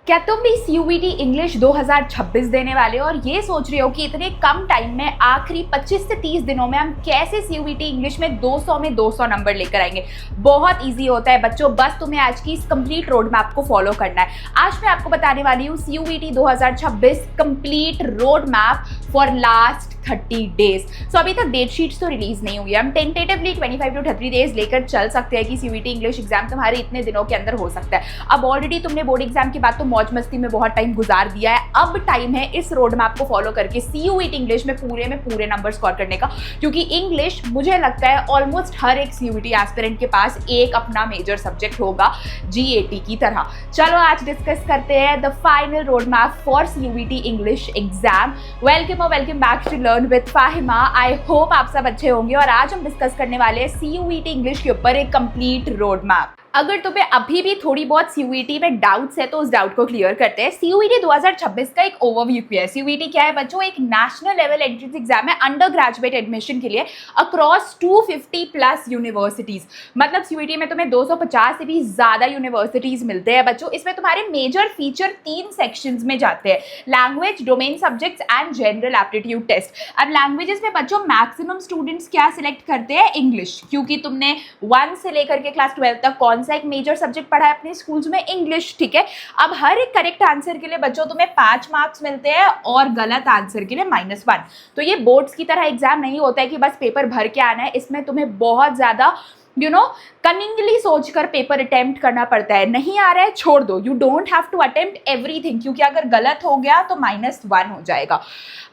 क्या तुम भी CUET इंग्लिश 2026 देने वाले हो और ये सोच रहे हो कि इतने कम टाइम में आखिरी 25 से 30 दिनों में हम कैसे CUET इंग्लिश में 200 में 200 नंबर लेकर आएंगे। बहुत इजी होता है बच्चों, बस तुम्हें आज की इस कंप्लीट रोड मैप को फॉलो करना है। आज मैं आपको बताने वाली हूँ CUET 2026 complete road map for last 30 days. So अभी तक डेट शीट्स तो रिलीज नहीं हुई है, हम टेंटेटिवली 25 to 30 डेज लेकर चल सकते हैं कि CUET इंग्लिश एग्जाम तुम्हारे इतने दिनों के अंदर हो सकता है। अब ऑलरेडी तुमने बोर्ड एग्जाम के बाद तो मौज मस्ती में बहुत टाइम गुजार दिया है, अब टाइम है इस रोड मैप को फॉलो करके CUET इंग्लिश में पूरे नंबर स्कोर करने का, क्योंकि इंग्लिश मुझे लगता है ऑलमोस्ट हर एक CUET एस्पिरेंट के पास एक अपना मेजर सब्जेक्ट होगा GAT की तरह। चलो आज डिस्कस करते हैं the final road map for CUET English exam. Welcome back to learn with Fahima. I hope आप सब अच्छे होंगे और आज हम डिस्कस करने वाले हैं CUET इंग्लिश के ऊपर एक कंप्लीट रोड मैप। अगर तुम्हें अभी भी थोड़ी बहुत CUET में डाउट्स है तो उस डाउट को क्लियर करते हैं। CUET 2026 का एक ओवरव्यू किया है। CUET क्या है बच्चों? एक नेशनल लेवल एंट्रेंस एग्जाम है अंडर ग्रेजुएट एडमिशन के लिए अक्रॉस 250 प्लस यूनिवर्सिटीज। मतलब CUET में तुम्हें 250 से भी ज्यादा यूनिवर्सिटीज मिलते हैं बच्चों। इसमें तुम्हारे मेजर फीचर 3 सेक्शंस में जाते हैं, language, domain subjects and general aptitude test. अब लैंग्वेजेस में बच्चों मैक्सिमम स्टूडेंट्स क्या सिलेक्ट करते हैं? इंग्लिश, क्योंकि तुमने 1 से लेकर के क्लास 12 तक कौन सा एक मेजर सब्जेक्ट पढ़ा है अपने स्कूल्स में? इंग्लिश। ठीक है, अब हर एक करेक्ट आंसर के लिए बच्चों तुम्हें 5 मार्क्स मिलते हैं और गलत आंसर के लिए -1। तो ये बोर्ड्स की तरह एग्जाम नहीं होता है कि बस पेपर भर के आना है, इसमें तुम्हें बहुत ज्यादा कनिंगली सोचकर पेपर अटेम्प्ट करना पड़ता है। नहीं आ रहा है छोड़ दो, you don't have to attempt everything, क्योंकि अगर गलत हो गया तो -1 हो जाएगा।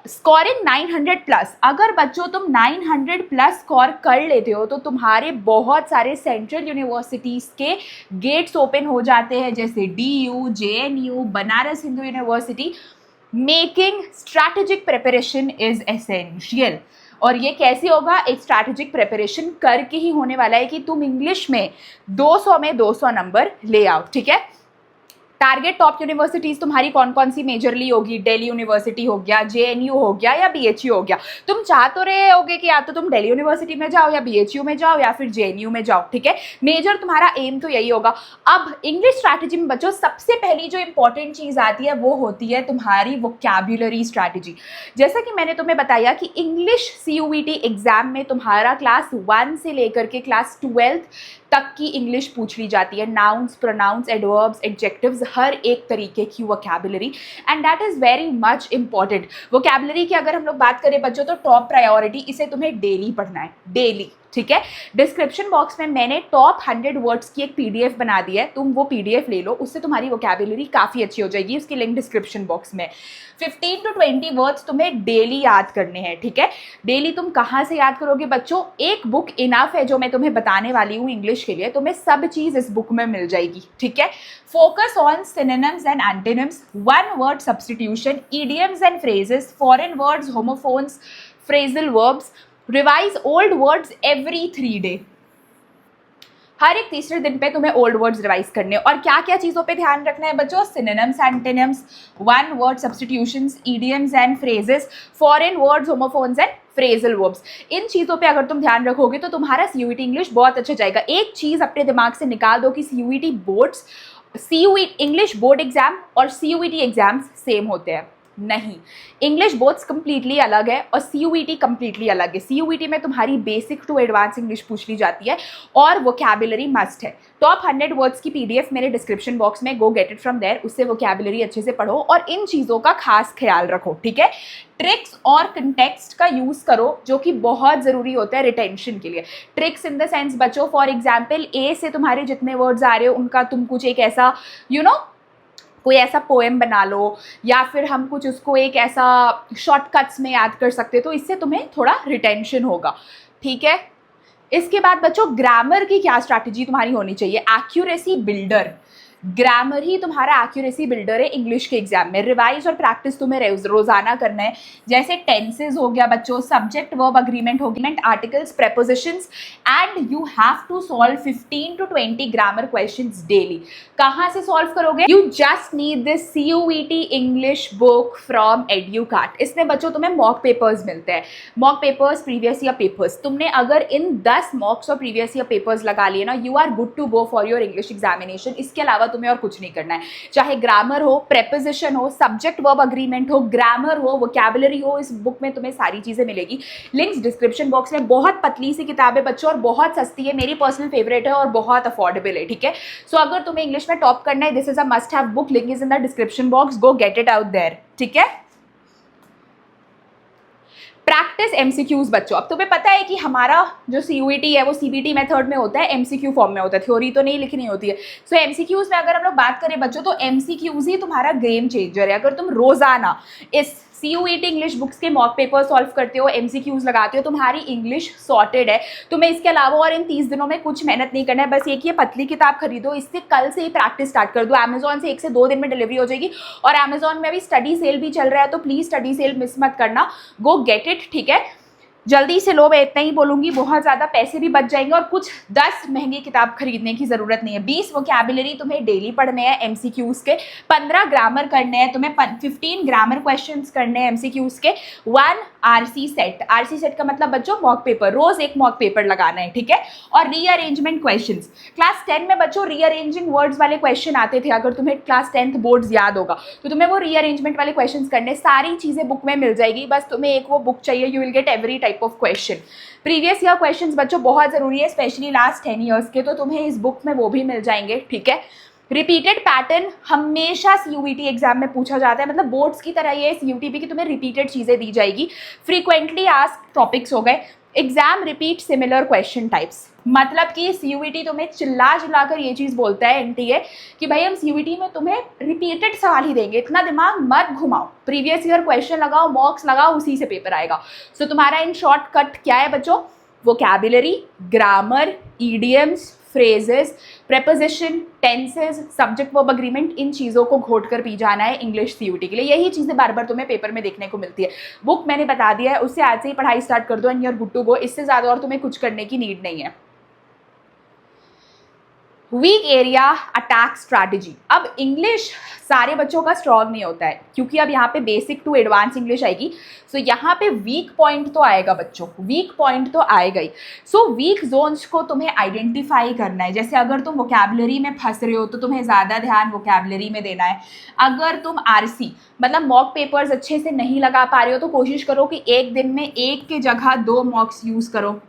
स्कोरिंग 900 प्लस, अगर बच्चों तुम 900 प्लस स्कोर कर लेते हो तो तुम्हारे बहुत सारे सेंट्रल यूनिवर्सिटीज के गेट्स ओपन हो जाते हैं, जैसे DU, JNU, Banaras Hindu university. Making strategic preparation is essential. और ये कैसे होगा? एक स्ट्रैटेजिक प्रिपरेशन करके ही होने वाला है कि तुम इंग्लिश में 200 में 200 नंबर ले आओ। ठीक है, टारगेट टॉप यूनिवर्सिटीज तुम्हारी कौन कौन सी मेजरली होगी? दिल्ली यूनिवर्सिटी हो गया, JNU हो गया या BHU हो गया। तुम चाह तो रहे होगे कि या तो तुम दिल्ली यूनिवर्सिटी में जाओ या BHU में जाओ या फिर JNU में जाओ। ठीक है, मेजर तुम्हारा एम तो यही होगा। अब इंग्लिश स्ट्रैटेजी में बच्चों सबसे पहली जो इंपॉर्टेंट चीज आती है वो होती है तुम्हारी वोकैब्युलरी स्ट्रैटेजी। जैसा कि मैंने तुम्हें बताया कि इंग्लिश CUET एग्जाम में तुम्हारा क्लास 1 से लेकर के क्लास 12 तक की इंग्लिश पूछ ली जाती है। नाउन्स, प्रोनाउंस, एडवर्ब्स, एडजेक्टिव्स, हर एक तरीके की vocabulary, and that is very much important. Vocabulary की अगर हम लोग बात करें बच्चों तो टॉप प्रायोरिटी, इसे तुम्हें डेली पढ़ना है, डेली। ठीक है, डिस्क्रिप्शन बॉक्स में मैंने टॉप 100 वर्ड्स की एक PDF बना दी है, तुम वो PDF ले लो, उससे तुम्हारी वोकैबुलरी काफ़ी अच्छी हो जाएगी। उसकी लिंक डिस्क्रिप्शन बॉक्स में। 15 to 20 वर्ड्स तुम्हें डेली याद करने हैं। ठीक है, डेली तुम कहाँ से याद करोगे बच्चों? एक बुक इनफ है जो मैं तुम्हें बताने वाली हूँ इंग्लिश के लिए, तुम्हें सब चीज़ इस बुक में मिल जाएगी। ठीक है, focus on synonyms and antonyms, 1 word substitution, idioms and phrases, foreign words, homophones, phrasal verbs, revise old words every 3 day. हर एक तीसरे दिन पे तुम्हें ओल्ड वर्ड्स रिवाइज करने। और क्या क्या चीज़ों पे ध्यान रखना है बच्चों? Synonyms, antonyms, 1 word substitutions, idioms and phrases, foreign words, homophones and phrasal verbs. इन चीज़ों पे अगर तुम ध्यान रखोगे तो तुम्हारा CUET इंग्लिश बहुत अच्छा जाएगा। एक चीज़ अपने दिमाग से निकाल दो कि CUET इंग्लिश बोर्ड एग्जाम और CUET एग्जाम्स सेम होते हैं। नहीं, इंग्लिश बोर्ड्स कंप्लीटली अलग है और CUET कंप्लीटली अलग है। CUET में तुम्हारी बेसिक टू एडवांस इंग्लिश पूछ ली जाती है और वोकैबुलरी मस्ट है। टॉप 100 वर्ड्स की PDF मेरे डिस्क्रिप्शन बॉक्स में, go get it from there. उससे वोकैबुलरी अच्छे से पढ़ो और इन चीज़ों का खास ख्याल रखो। ठीक है, ट्रिक्स और कंटेक्स्ट का यूज करो जो कि बहुत ज़रूरी होता है रिटेंशन के लिए। ट्रिक्स इन द सेंस बच्चों, फॉर एग्जाम्पल A से तुम्हारे जितने वर्ड्स आ रहे हो उनका तुम कुछ एक ऐसा कोई ऐसा पोएम बना लो, या फिर हम कुछ उसको एक ऐसा शॉर्टकट्स में याद कर सकते, तो इससे तुम्हें थोड़ा रिटेंशन होगा। ठीक है, इसके बाद बच्चों ग्रामर की क्या स्ट्रैटेजी तुम्हारी होनी चाहिए? Accuracy builder. ग्रामर ही तुम्हारा एक्यूरेसी बिल्डर है इंग्लिश के एग्जाम में। रिवाइज और प्रैक्टिस तुम्हें रोजाना करना है, जैसे टेंसेज हो गया बच्चों, सब्जेक्ट वर्ब अग्रीमेंट हो गया, articles, prepositions, and you have to solve 15 to 20 grammar questions daily. कहाँ से सॉल्व करोगे? You just need this CUET English book from Educart. इसमें बच्चों तुम्हें मॉक पेपर्स मिलते हैं, mock papers, previous year papers. तुमने अगर इन 10 मॉक्स और प्रीवियस ईयर पेपर्स लगा लिए ना, you are good to go for your English examination. इसके अलावा तुम्हें और कुछ नहीं करना है। चाहे ग्रामर हो, प्रेपोजिशन हो, सब्जेक्ट वर्ब अग्रीमेंट हो, ग्रामर हो, वोकैबुलरी हो, इस बुक में तुम्हें सारी चीज़ें मिलेगी। लिंक्स डिस्क्रिप्शन बॉक्स में। बहुत पतली सी किताब है बच्चों और बहुत सस्ती है, मेरी पर्सनल फेवरेट है और बहुत अफोर्डेबल है, ठीक है। सो अगर तुम्हें इंग्लिश में टॉप करना है, this is a must have book, link is in the description box, go get it out there, ठीक है। प्रैक्टिस एमसीक्यूज बच्चों, अब तुम्हें पता है कि हमारा जो सीयूईटी है वो सीबीटी मेथड में होता है, एमसीक्यू फॉर्म में होता है, थ्योरी तो नहीं लिखनी होती है। सो एमसीक्यूज में अगर हम लोग बात करें बच्चों, तो एमसीक्यूज ही तुम्हारा गेम चेंजर है। अगर तुम रोजाना इस सीयूईटी इंग्लिश बुक्स के मॉक पेपर सॉल्व करते हो, एमसीक्यूज लगाते हो, तुम्हारी इंग्लिश सॉर्टेड है। तुम्हें इसके अलावा और इन 30 दिनों में कुछ मेहनत नहीं करना है, बस एक ये पतली किताब खरीदो, इससे कल से ही प्रैक्टिस स्टार्ट कर दो। अमेजॉन से 1 से 2 दिन में डिलीवरी हो जाएगी और अमेजॉन में अभी स्टडी सेल भी चल रहा है, तो प्लीज स्टडी सेल मिस मत करना, गो गेट इट, ठीक है। जल्दी से लो, मैं इतना ही बोलूंगी, बहुत ज़्यादा पैसे भी बच जाएंगे और कुछ 10 महंगी किताब खरीदने की ज़रूरत नहीं है। 20 वोकैबुलरी तुम्हें डेली पढ़ने हैं एमसीक्यूज़ के, 15 ग्रामर करने हैं तुम्हें, 15 ग्रामर क्वेश्चंस करने हैं एमसीक्यूज़ के, 1 आरसी सेट। आरसी सेट का मतलब बच्चों मॉक पेपर, रोज एक मॉक पेपर लगाना है, ठीक है। और रीअरेंजमेंट क्वेश्चंस, क्लास 10 में बच्चों रीअरेंजिंग वर्ड्स वाले क्वेश्चन आते थे। अगर तुम्हें क्लास 10th बोर्ड्स याद होगा तो तुम्हें वो रीअरेंजमेंट वाले क्वेश्चंस करने, सारी चीज़ें बुक में मिल जाएगी, बस तुम्हें एक वो बुक चाहिए, you will get every type of question. Previous year questions बच्चों बहुत जरूरी है, स्पेशली लास्ट 10 ईयर्स के, तो तुम्हें इस बुक में वो भी मिल जाएंगे, ठीक है। रिपीटेड पैटर्न हमेशा सीयूईटी एग्जाम में पूछा जाता है, मतलब बोर्ड्स की तरह ये सीयूईटी भी कि तुम्हें रिपीटेड चीजें दी जाएगी। फ्रीक्वेंटली आस्क्ड टॉपिक्स हो गए, exam repeat similar question types, मतलब कि सीयूईटी तुम्हें चिल्ला चिल्लाकर ये चीज़ बोलता है एनटीए कि भाई हम सीयूईटी में तुम्हें रिपीटेड सवाल ही देंगे, इतना दिमाग मत घुमाओ, प्रीवियस ईयर क्वेश्चन लगाओ, मॉक्स लगाओ, उसी से पेपर आएगा। सो तुम्हारा इन शॉर्टकट क्या है बच्चों? Vocabulary, grammar, idioms, phrases, preposition, tenses, subject verb agreement, इन चीज़ों को घोट कर पी जाना है इंग्लिश सीयूईटी के लिए। यही चीज़ें बार बार तुम्हें पेपर में देखने को मिलती है। बुक मैंने बता दिया है, उससे आज से ही पढ़ाई स्टार्ट कर दो and you are good to go. इससे ज़्यादा और तुम्हें कुछ करने की नीड नहीं है। वीक एरिया अटैक स्ट्रैटेजी, अब इंग्लिश सारे बच्चों का स्ट्रॉन्ग नहीं होता है, क्योंकि अब यहाँ पे बेसिक टू एडवांस इंग्लिश आएगी। सो यहाँ पे वीक पॉइंट तो आएगा बच्चों, वीक पॉइंट तो आएगा ही। सो वीक जोन्स को तुम्हें आइडेंटिफाई करना है। जैसे अगर तुम वोकैबुलरी में फंस रहे हो तो तुम्हें ज़्यादा ध्यान वोकैबुलरी में देना है। अगर तुम आरसी मतलब मॉक पेपर्स अच्छे से नहीं लगा पा रहे हो तो कोशिश करो कि एक दिन में एक की जगह 2 मॉक्स यूज़ करो,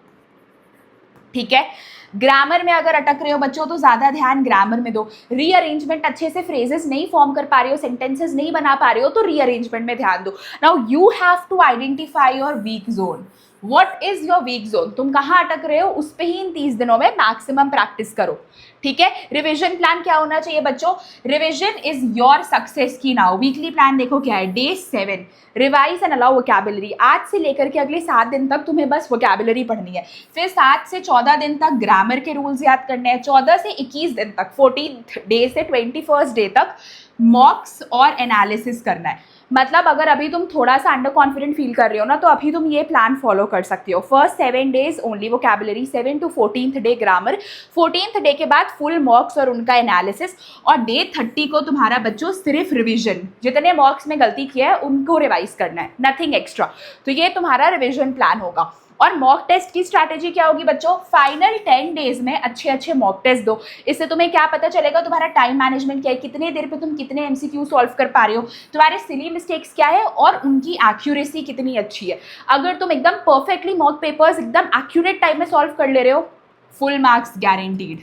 ठीक है। ग्रामर में अगर अटक रहे हो बच्चों तो ज़्यादा ध्यान ग्रामर में दो। रीअरेंजमेंट अच्छे से फ्रेजेस नहीं फॉर्म कर पा रहे हो, सेंटेंसेस नहीं बना पा रहे हो तो रीअरेंजमेंट में ध्यान दो। Now you have to identify your weak zone. What is your weak zone? तुम कहाँ अटक रहे हो, उस पे ही इन 30 दिनों में मैक्सिमम प्रैक्टिस करो, ठीक है। रिवीजन प्लान क्या होना चाहिए बच्चों? रिवीजन इज योर सक्सेस की नाउ। वीकली प्लान देखो क्या है, day 7 revise and allow vocabulary. आज से लेकर के अगले 7 दिन तक तुम्हें बस वोकैबुलरी पढ़नी है। फिर 7 से 14 दिन तक ग्रामर के रूल्स याद करने हैं। 14 से 21 दिन तक, 14th डे से 21st डे तक मॉक्स और एनालिसिस करना है। मतलब अगर अभी तुम थोड़ा सा अंडर कॉन्फिडेंट फील कर रहे हो ना, तो अभी तुम ये प्लान फॉलो कर सकते हो। First 7 days only vocabulary, 7 to 14th day grammar, 14th day के बाद फुल मॉक्स और उनका एनालिसिस, और डे 30 को तुम्हारा बच्चों सिर्फ रिवीजन, जितने मॉक्स में गलती किया है उनको रिवाइज करना है, नथिंग एक्स्ट्रा। तो ये तुम्हारा रिवीजन प्लान होगा। और मॉक टेस्ट की स्ट्रैटेजी क्या होगी बच्चों? फाइनल 10 डेज में अच्छे अच्छे मॉक टेस्ट दो। इससे तुम्हें क्या पता चलेगा, तुम्हारा टाइम मैनेजमेंट क्या है, कितने देर पे तुम कितने एमसीक्यू सॉल्व कर पा रहे हो, तुम्हारे सिली मिस्टेक्स क्या है और उनकी एक्यूरेसी कितनी अच्छी है। अगर तुम एकदम परफेक्टली मॉक पेपर्स एकदम एक्यूरेट टाइम में सॉल्व कर ले रहे हो, full marks guaranteed.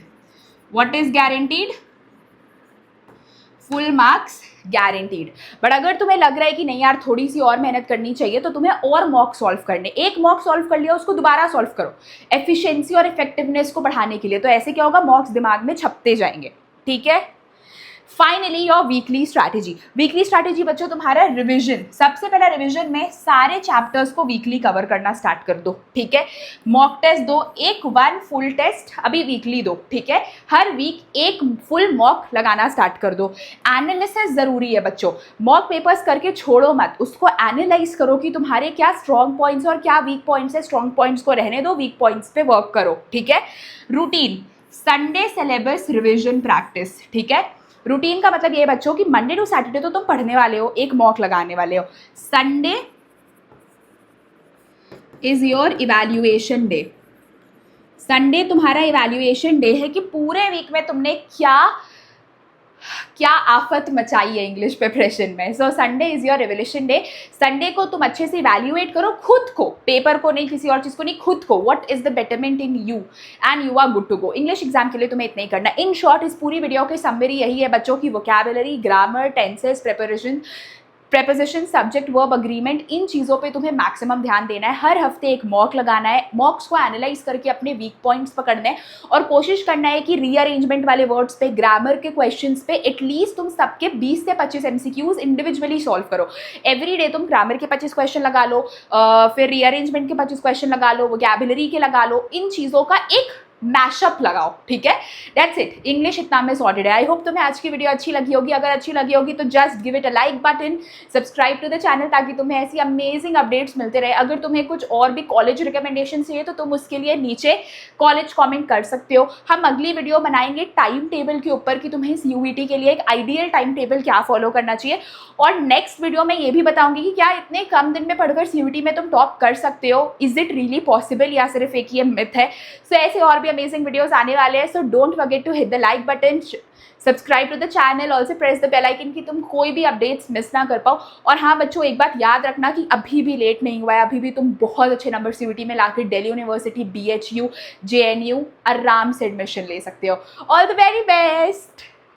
What is guaranteed? Full marks guaranteed. But अगर तुम्हें लग रहा है कि नहीं यार थोड़ी सी और मेहनत करनी चाहिए, तो तुम्हें और मॉक सॉल्व करने, एक मॉक सॉल्व कर लिया उसको दोबारा सॉल्व करो, एफिशिएंसी और इफेक्टिवनेस को बढ़ाने के लिए। तो ऐसे क्या होगा, मॉक्स दिमाग में छपते जाएंगे, ठीक है। Finally your weekly strategy. Weekly strategy बच्चों तुम्हारा रिवीजन। सबसे पहला रिवीजन में सारे चैप्टर्स को वीकली कवर करना स्टार्ट कर दो, ठीक है। मॉक टेस्ट दो, एक 1 फुल टेस्ट अभी वीकली दो, ठीक है। हर वीक एक फुल मॉक लगाना स्टार्ट कर दो। एनालिसिस जरूरी है बच्चों, मॉक पेपर्स करके छोड़ो मत, उसको एनालाइज करो कि तुम्हारे क्या स्ट्रॉन्ग पॉइंट्स और क्या वीक पॉइंट्स है। स्ट्रॉन्ग पॉइंट्स को रहने दो, वीक पॉइंट्स पे वर्क करो, ठीक है। Routine, Sunday syllabus revision practice, ठीक है। रूटीन का मतलब ये बच्चों कि मंडे टू सैटरडे तो तुम पढ़ने वाले हो, एक मॉक लगाने वाले हो। Sunday is your evaluation day. Sunday तुम्हारा इवैल्यूएशन डे है कि पूरे वीक में तुमने क्या क्या आफत मचाई है इंग्लिश प्रिपरेशन में। So Sunday is your revelation day. Sunday को तुम अच्छे से इवैल्यूएट करो खुद को, पेपर को नहीं, किसी और चीज़ को नहीं, खुद को। What is the betterment in you and you are good to go. English exam के लिए तुम्हें इतना ही करना। इन शॉर्ट इस पूरी वीडियो की समरी यही है, बच्चों की vocabulary, grammar, tenses, preposition, subject, verb, agreement, इन चीज़ों पे तुम्हें मैक्सिमम ध्यान देना है। हर हफ्ते एक मॉक लगाना है, मॉक्स को एनालाइज करके अपने वीक पॉइंट्स पकड़ने हैं और कोशिश करना है कि रीअरेंजमेंट वाले वर्ड्स पे, ग्रामर के क्वेश्चंस पे एटलीस्ट तुम सबके 20 से 25 MCQs इंडिविजुअली सॉल्व करो। एवरी डे तुम ग्रामर के 25 क्वेश्चन लगा लो, फिर रीअरेंजमेंट के 25 क्वेश्चन लगा लो, वोकैबुलरी के लगा लो, इन चीज़ों का एक मैशअप लगाओ, ठीक है। दैट्स इट, इंग्लिश इतना में सॉर्टेड है। आई होप तुम्हें आज की वीडियो अच्छी लगी होगी। अगर अच्छी लगी होगी तो just give it a like button, subscribe to the channel ताकि तुम्हें ऐसी अमेजिंग अपडेट्स मिलते रहे। अगर तुम्हें कुछ और भी कॉलेज रिकमेंडेशन चाहिए तो तुम उसके लिए नीचे कॉलेज कॉमेंट कर सकते हो। हम अगली वीडियो बनाएंगे टाइम टेबल के ऊपर कि तुम्हें इस UET के लिए एक आइडियल टाइम टेबल क्या फॉलो करना चाहिए। और नेक्स्ट वीडियो में ये भी बताऊंगी कि क्या इतने कम दिन में पढ़कर CUET में तुम टॉप कर सकते हो, इज इट रियली पॉसिबल या सिर्फ एक ये मिथ है। सो ऐसे और भी अमेजिंग वीडियोस आने वाले हैं। So don't forget to hit the like button, subscribe to the channel, also press the bell icon कि तुम कोई भी अपडेट्स मिस ना कर पाओ। और हाँ बच्चों, एक बात याद रखना कि अभी भी लेट नहीं हुआ है, अभी भी तुम बहुत अच्छे नंबर CUET में लाकर दिल्ली यूनिवर्सिटी, BHU, JNU आराम से एडमिशन ले सकते हो। All the very best.